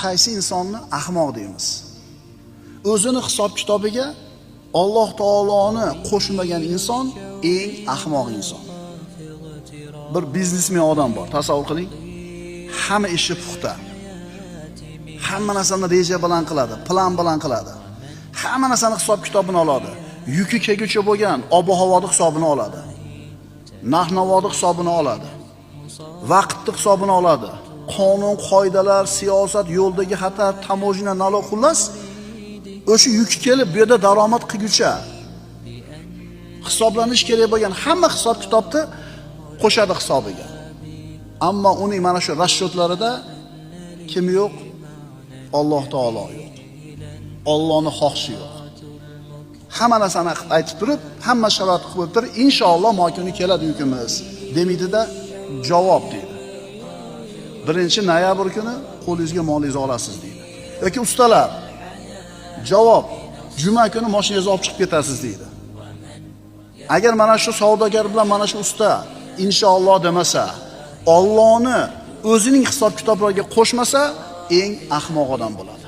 qaysi insonni ahmoq deymiz? O'zini hisob kitobiga Alloh taoloni qo'shmagan inson eng ahmoq inson. Bir biznesmen odam bor, tasavvur qiling. Hamma ishi puxta. Hamma narsani reja bilan qiladi, plan bilan qiladi. Hamma narsani hisob kitobini oladi. Yuki kelguchi bo'lgan ob-havoning hisobini oladi. Narx-navoning hisobini oladi. Vaqtning hisobini oladi. Qonun, qoidalar, siyosat, yo'ldagi xatar, tamojna, nalog xullas o'sha yuk kelib bu yerda daromad qilgucha hisoblanish kerak bo'lgan hamma hisob kitobni qo'shadi hisobiga. Ammo uning mana shu rashyotlarida kim yo'q? Alloh taolo yo'q. Allohning xohishi yo'q. Hamma narsani aytib turib, hamma sharoit qilib turib, inshaalloh makuni keladi yukimiz demaydi-da, javob deydi. 1-noyabr kuni qo'lingizga molingizni olasiz deydi. Yoki ustalar javob, juma kuni mashinangizni olib chiqib ketasiz deydi. Agar mana shu savdogar bilan mana shu usta inshaalloh demasa, Allohni o'zining hisob kitoblariga qo'shmasa, eng ahmoq odam bo'ladi.